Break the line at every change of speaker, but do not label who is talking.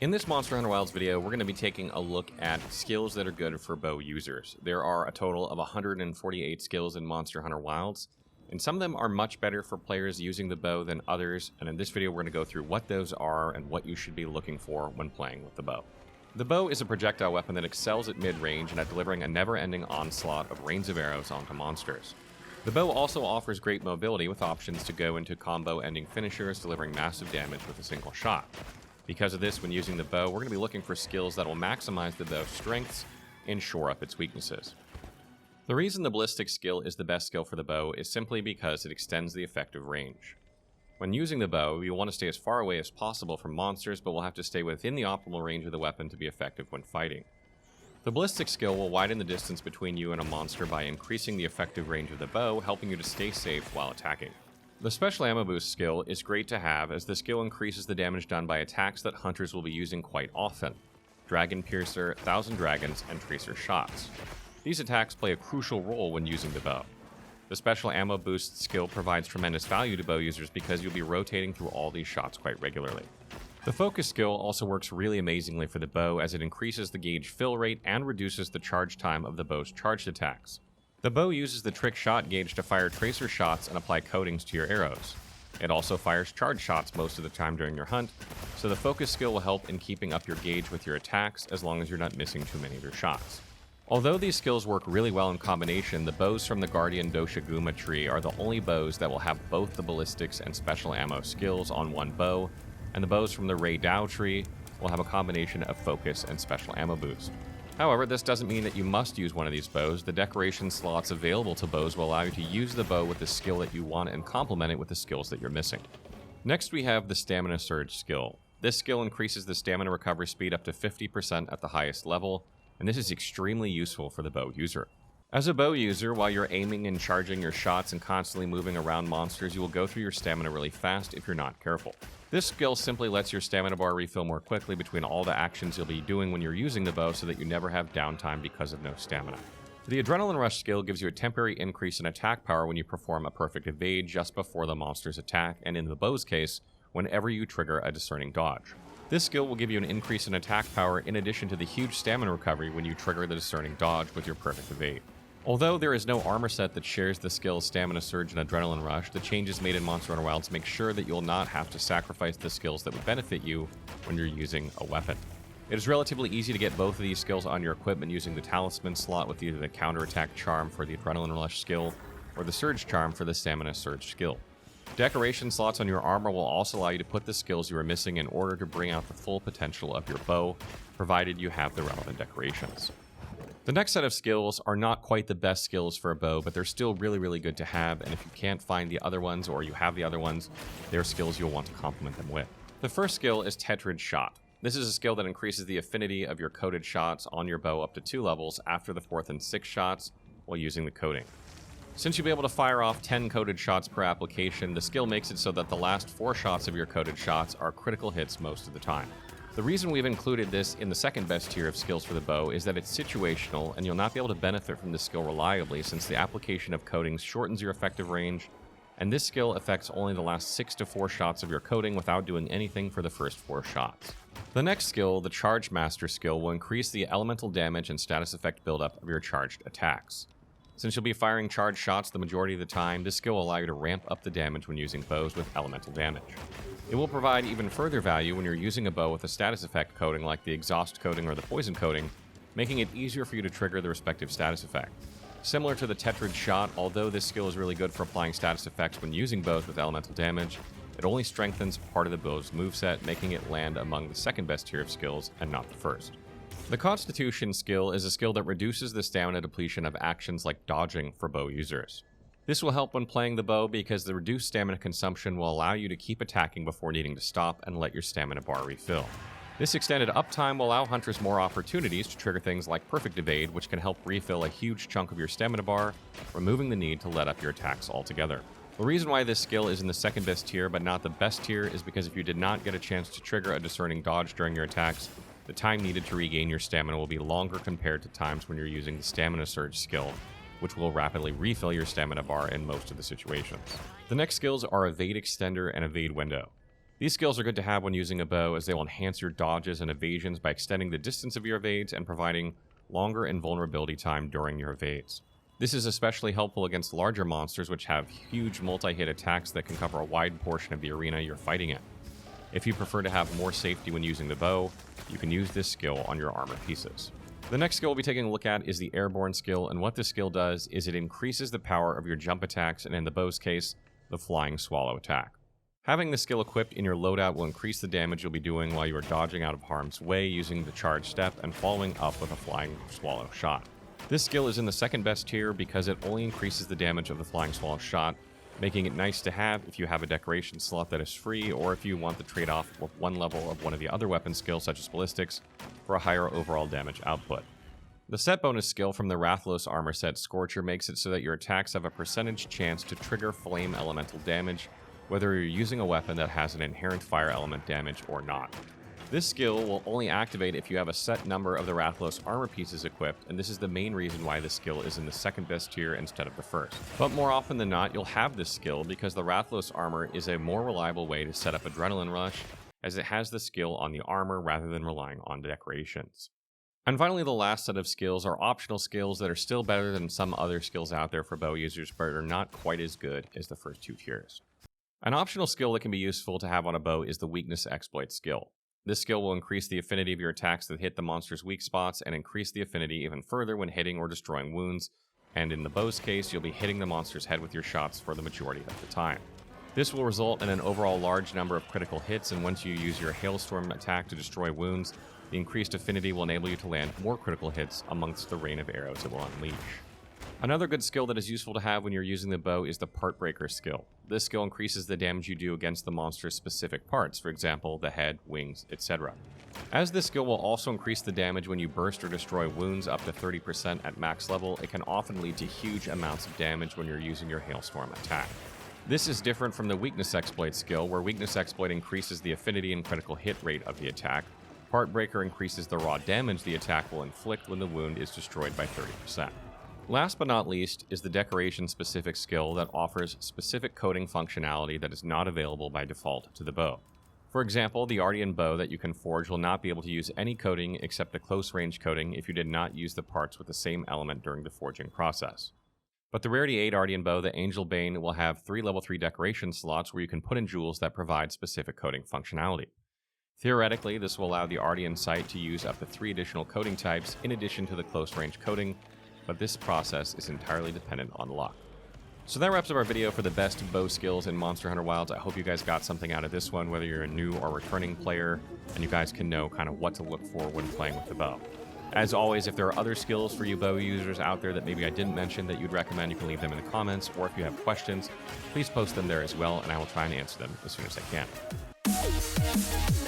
In this Monster Hunter Wilds video, we're going to be taking a look at skills that are good for bow users. There are a total of 148 skills in Monster Hunter Wilds, and some of them are much better for players using the bow than others, and in this video we're going to go through what those are and what you should be looking for when playing with the bow. The bow is a projectile weapon that excels at mid-range and at delivering a never-ending onslaught of rains of arrows onto monsters. The bow also offers great mobility with options to go into combo-ending finishers, delivering massive damage with a single shot. Because of this, when using the bow, we're going to be looking for skills that will maximize the bow's strengths and shore up its weaknesses. The reason the ballistic skill is the best skill for the bow is simply because it extends the effective range. When using the bow, you'll want to stay as far away as possible from monsters, but will have to stay within the optimal range of the weapon to be effective when fighting. The ballistic skill will widen the distance between you and a monster by increasing the effective range of the bow, helping you to stay safe while attacking. The special ammo boost skill is great to have, as the skill increases the damage done by attacks that hunters will be using quite often: Dragon Piercer, Thousand Dragons, and Tracer shots. These attacks play a crucial role when using the bow. The special ammo boost skill provides tremendous value to bow users because you'll be rotating through all these shots quite regularly. The focus skill also works really amazingly for the bow, as it increases the gauge fill rate and reduces the charge time of the bow's charged attacks. The bow uses the trick shot gauge to fire tracer shots and apply coatings to your arrows. It also fires charge shots most of the time during your hunt, so the focus skill will help in keeping up your gauge with your attacks as long as you're not missing too many of your shots. Although these skills work really well in combination, the bows from the Guardian Doshiguma tree are the only bows that will have both the ballistics and special ammo skills on one bow, and the bows from the Ray Dao tree will have a combination of focus and special ammo boost. However, this doesn't mean that you must use one of these bows. The decoration slots available to bows will allow you to use the bow with the skill that you want and complement it with the skills that you're missing. Next, we have the Stamina Surge skill. This skill increases the stamina recovery speed up to 50% at the highest level, and this is extremely useful for the bow user. As a bow user, while you're aiming and charging your shots and constantly moving around monsters, you will go through your stamina really fast if you're not careful. This skill simply lets your stamina bar refill more quickly between all the actions you'll be doing when you're using the bow, so that you never have downtime because of no stamina. The Adrenaline Rush skill gives you a temporary increase in attack power when you perform a perfect evade just before the monster's attack, and in the bow's case, whenever you trigger a discerning dodge. This skill will give you an increase in attack power in addition to the huge stamina recovery when you trigger the discerning dodge with your perfect evade. Although there is no armor set that shares the skills Stamina Surge and Adrenaline Rush, the changes made in Monster Hunter Wilds make sure that you'll not have to sacrifice the skills that would benefit you when you're using a weapon. It is relatively easy to get both of these skills on your equipment using the Talisman slot with either the Counterattack Charm for the Adrenaline Rush skill or the Surge Charm for the Stamina Surge skill. Decoration slots on your armor will also allow you to put the skills you are missing in order to bring out the full potential of your bow, provided you have the relevant decorations. The next set of skills are not quite the best skills for a bow, but they're still really good to have, and if you can't find the other ones or you have the other ones, they're skills you'll want to complement them with. The first skill is Tetrad Shot. This is a skill that increases the affinity of your coated shots on your bow up to 2 levels after the 4th and 6th shots while using the coating. Since you'll be able to fire off 10 coated shots per application, the skill makes it so that the last 4 shots of your coated shots are critical hits most of the time. The reason we've included this in the second best tier of skills for the bow is that it's situational, and you'll not be able to benefit from this skill reliably since the application of coatings shortens your effective range, and this skill affects only the last 6 to 4 shots of your coating without doing anything for the first 4 shots. The next skill, the Charge Master skill, will increase the elemental damage and status effect buildup of your charged attacks. Since you'll be firing charged shots the majority of the time, this skill will allow you to ramp up the damage when using bows with elemental damage. It will provide even further value when you're using a bow with a status effect coating like the Exhaust coating or the Poison coating, making it easier for you to trigger the respective status effect. Similar to the Tetrad Shot, although this skill is really good for applying status effects when using bows with elemental damage, it only strengthens part of the bow's moveset, making it land among the second best tier of skills and not the first. The Constitution skill is a skill that reduces the stamina depletion of actions like dodging for bow users. This will help when playing the bow because the reduced stamina consumption will allow you to keep attacking before needing to stop and let your stamina bar refill. This extended uptime will allow hunters more opportunities to trigger things like Perfect Evade, which can help refill a huge chunk of your stamina bar, removing the need to let up your attacks altogether. The reason why this skill is in the second best tier but not the best tier is because if you did not get a chance to trigger a discerning dodge during your attacks, the time needed to regain your stamina will be longer compared to times when you're using the Stamina Surge skill, which will rapidly refill your stamina bar in most of the situations. The next skills are Evade Extender and Evade Window. These skills are good to have when using a bow, as they will enhance your dodges and evasions by extending the distance of your evades and providing longer invulnerability time during your evades. This is especially helpful against larger monsters, which have huge multi-hit attacks that can cover a wide portion of the arena you're fighting in. If you prefer to have more safety when using the bow, you can use this skill on your armor pieces. The next skill we'll be taking a look at is the Airborne skill, and what this skill does is it increases the power of your jump attacks, and in the bow's case, the Flying Swallow attack. Having this skill equipped in your loadout will increase the damage you'll be doing while you are dodging out of harm's way using the charge step and following up with a Flying Swallow shot. This skill is in the second best tier because it only increases the damage of the Flying Swallow shot, making it nice to have if you have a decoration slot that is free, or if you want the trade-off with one level of one of the other weapon skills such as ballistics for a higher overall damage output. The set bonus skill from the Rathalos armor set, Scorcher, makes it so that your attacks have a percentage chance to trigger flame elemental damage, whether you're using a weapon that has an inherent fire element damage or not. This skill will only activate if you have a set number of the Rathalos armor pieces equipped, and this is the main reason why this skill is in the second best tier instead of the first. But more often than not, you'll have this skill because the Rathalos armor is a more reliable way to set up Adrenaline Rush, as it has the skill on the armor rather than relying on decorations. And finally, the last set of skills are optional skills that are still better than some other skills out there for bow users, but are not quite as good as the first two tiers. An optional skill that can be useful to have on a bow is the Weakness Exploit skill. This skill will increase the affinity of your attacks that hit the monster's weak spots and increase the affinity even further when hitting or destroying wounds, and in the bow's case, you'll be hitting the monster's head with your shots for the majority of the time. This will result in an overall large number of critical hits, and once you use your Hailstorm attack to destroy wounds, the increased affinity will enable you to land more critical hits amongst the rain of arrows it will unleash. Another good skill that is useful to have when you're using the bow is the Part Breaker skill. This skill increases the damage you do against the monster's specific parts, for example, the head, wings, etc. As this skill will also increase the damage when you burst or destroy wounds up to 30% at max level, it can often lead to huge amounts of damage when you're using your Hailstorm attack. This is different from the Weakness Exploit skill, where Weakness Exploit increases the affinity and critical hit rate of the attack. Part Breaker increases the raw damage the attack will inflict when the wound is destroyed by 30%. Last but not least is the decoration-specific skill that offers specific coating functionality that is not available by default to the bow. For example, the Ardian bow that you can forge will not be able to use any coating except a close-range coating if you did not use the parts with the same element during the forging process. But the Rarity 8 Ardian bow, the Angel Bane, will have 3 level 3 decoration slots where you can put in jewels that provide specific coating functionality. Theoretically, this will allow the Ardian sight to use up to 3 additional coating types in addition to the close-range coating, but this process is entirely dependent on luck. So that wraps up our video for the best bow skills in Monster Hunter Wilds. I hope you guys got something out of this one, whether you're a new or returning player, and you guys can know kind of what to look for when playing with the bow. As always, if there are other skills for you bow users out there that maybe I didn't mention that you'd recommend, you can leave them in the comments, or if you have questions, please post them there as well, and I will try and answer them as soon as I can.